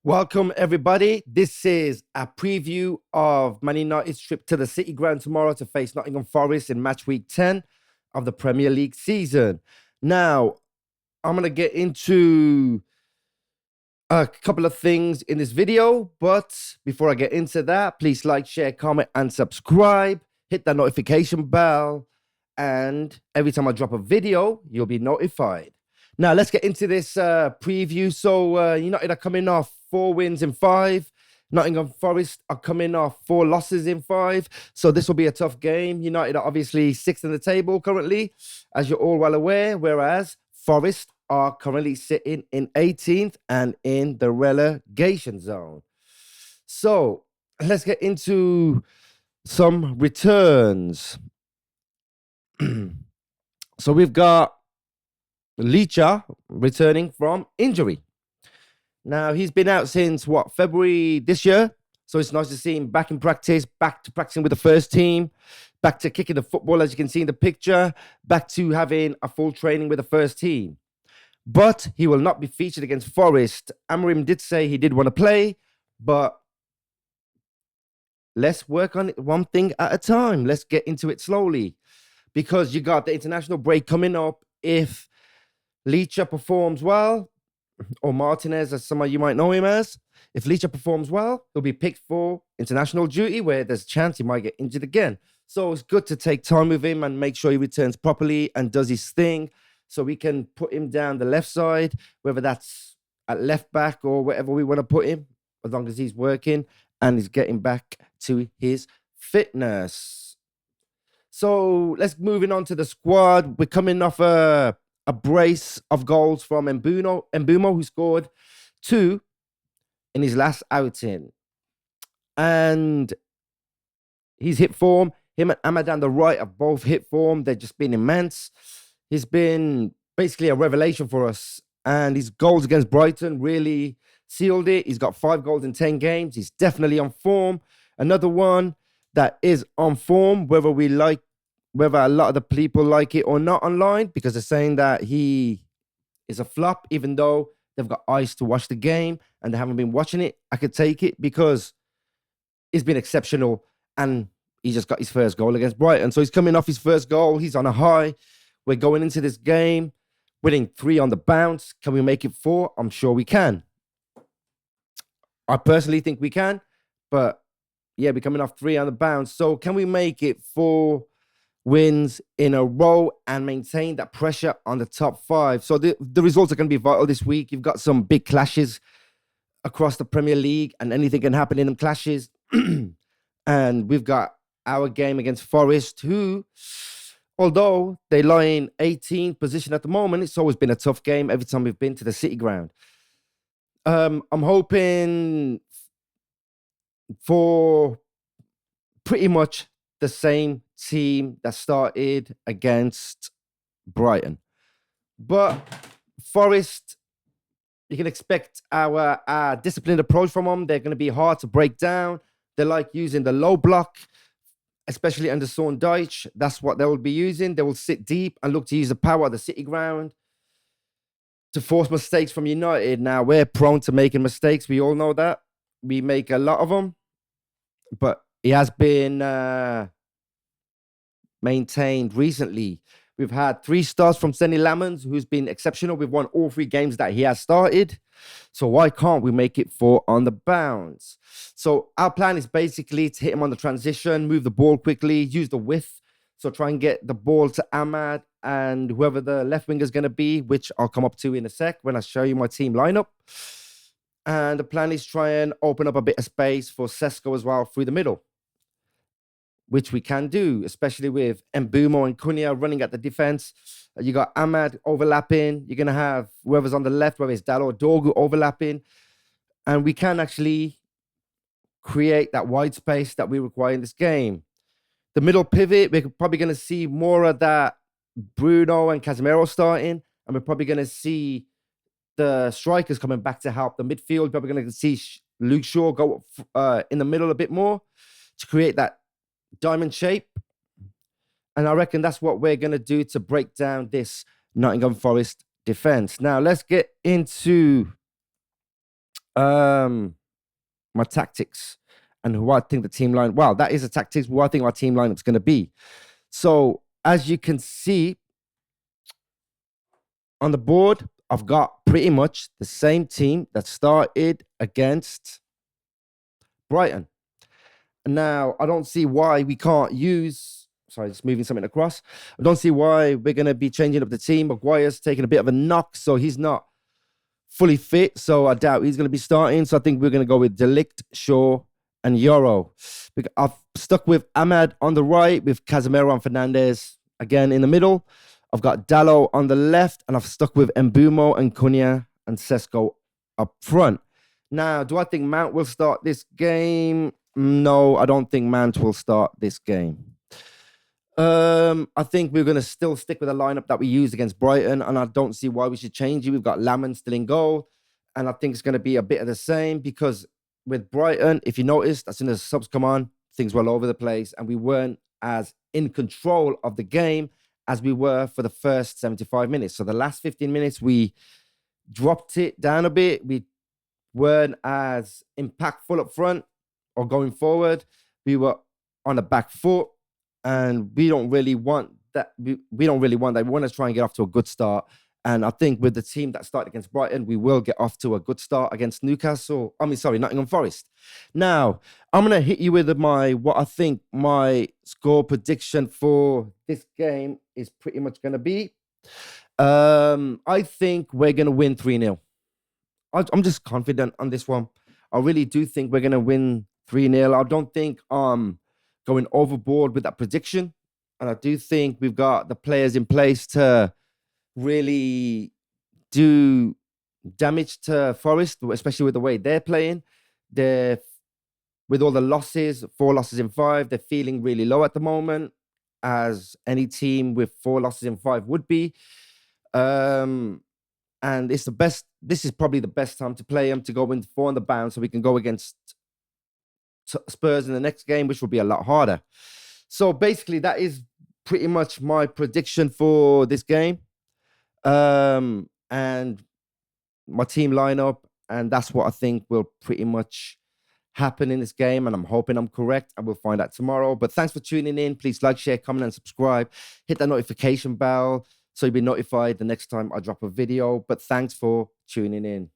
Welcome, everybody. This is a preview of Man United's trip to the City Ground tomorrow to face Nottingham Forest in match week 10 of the Premier League season. Now, I'm going to get into a couple of things in this video, but before I get into that, please like, share, comment, and subscribe. Hit that notification bell, and every time I drop a video, you'll be notified. Now, let's get into this preview. So, United are coming off 4 wins in 5. Nottingham Forest are coming off 4 losses in 5. So this will be a tough game. United are obviously 6th in the table currently, as you're all well aware, whereas Forest are currently sitting in 18th and in the relegation zone. So let's get into some returns. So we've got Licha returning from injury. Now, he's been out since, February this year? So it's nice to see him back in practice, back to practicing with the first team, back to kicking the football, as you can see in the picture, back to having a full training with the first team. But he will not be featured against Forest. Amorim did say he did want to play, but let's work on it one thing at a time. Let's get into it slowly, because you got the international break coming up. If Licha performs well, or Martinez, as some of you might know him as, if Licha performs well, he'll be picked for international duty, where there's a chance he might get injured again. So it's good to take time with him and make sure he returns properly and does his thing, so we can put him down the left side, whether that's at left back or wherever we want to put him, as long as he's working and he's getting back to his fitness. So let's moving on to the squad. We're coming off a brace of goals from Mbeumo, who scored 2 in his last outing. And he's hit form. Him and Ahmad on the right have both hit form. They've just been immense. He's been basically a revelation for us. And his goals against Brighton really sealed it. He's got 5 goals in 10 games. He's definitely on form. Another one that is on form, whether a lot of the people like it or not online, because they're saying that he is a flop, even though they've got eyes to watch the game and they haven't been watching it. I could take it because he's been exceptional, and he just got his first goal against Brighton. So he's coming off his first goal. He's on a high. We're going into this game winning 3 on the bounce. Can we make it 4? I'm sure we can. I personally think we can, but yeah, we're coming off 3 on the bounce. So can we make it 4 wins in a row and maintain that pressure on the top 5? So the results are going to be vital this week. You've got some big clashes across the Premier League, and anything can happen in them clashes. And we've got our game against Forest, who, although they lie in 18th position at the moment, it's always been a tough game every time we've been to the City Ground. I'm hoping for pretty much the same team that started against Brighton. But Forest, you can expect our disciplined approach from them. They're going to be hard to break down. They like using the low block, especially under Sean Dyche. That's what they will be using. They will sit deep and look to use the power of the City Ground to force mistakes from United. Now, we're prone to making mistakes. We all know that. We make a lot of them. But he has been maintained recently. We've had 3 starts from Senny Lamans, who's been exceptional. We've won all 3 games that he has started. So why can't we make it 4 on the bounce? So our plan is basically to hit him on the transition, move the ball quickly, use the width. So try and get the ball to Ahmad and whoever the left winger is going to be, which I'll come up to in a sec when I show you my team lineup. And the plan is try and open up a bit of space for Sesko as well through the middle, which we can do, especially with Mbeumo and Cunha running at the defense. You got Ahmad overlapping. You're going to have whoever's on the left, whether it's Dalo or Dorgu, overlapping. And we can actually create that wide space that we require in this game. The middle pivot, we're probably going to see more of that Bruno and Casemiro starting. And we're probably going to see the strikers coming back to help the midfield. Probably going to see Luke Shaw go in the middle a bit more to create that diamond shape. And I reckon that's what we're going to do to break down this Nottingham Forest defense. Now, let's get into My tactics and who I think the team line. Well, that is a tactics. Who I think our team lineup's going to be. So as you can see on the board, I've got pretty much the same team that started against Brighton. Now, I don't see why we can't use. Sorry, just moving something across. I don't see why we're going to be changing up the team. Maguire's taking a bit of a knock, so he's not fully fit. So I doubt he's going to be starting. So I think we're going to go with De Ligt, Shaw, and Euro. I've stuck with Ahmad on the right, with Casemiro and Fernandes again in the middle. I've got Dalot on the left, and I've stuck with Mbeumo and Cunha and Sesko up front. Now, do I think Mount will start this game? No, I don't think Mount will start this game. I think we're going to still stick with the lineup that we used against Brighton, and I don't see why we should change it. We've got Lammen still in goal, and I think it's going to be a bit of the same because with Brighton, if you noticed, as soon as the subs come on, things were all over the place, and we weren't as in control of the game as we were for the first 75 minutes. So the last 15 minutes, we dropped it down a bit. We weren't as impactful up front or going forward. We were on the back foot, and we don't really want that. We don't really want that. We want to try and get off to a good start. And I think with the team that started against Brighton, we will get off to a good start against Nottingham Forest. Now, I'm going to hit you with what I think my score prediction for this game is pretty much going to be. I think we're going to win 3-0. I'm just confident on this one. I really do think we're going to win 3-0. I don't think I'm going overboard with that prediction. And I do think we've got the players in place to really do damage to Forest, especially with the way they're playing. With all the losses, 4 losses in 5, they're feeling really low at the moment, as any team with 4 losses in 5 would be. And this is probably the best time to play them, to go in 4 on the bounce so we can go against Spurs in the next game, which will be a lot harder. So basically, that is pretty much my prediction for this game. And my team lineup, and that's what I think will pretty much happen in this game, and I'm hoping I'm correct, and we'll find out tomorrow. But thanks for tuning in. Please like, share, comment, and subscribe. Hit that notification bell so you'll be notified the next time I drop a video. But thanks for tuning in.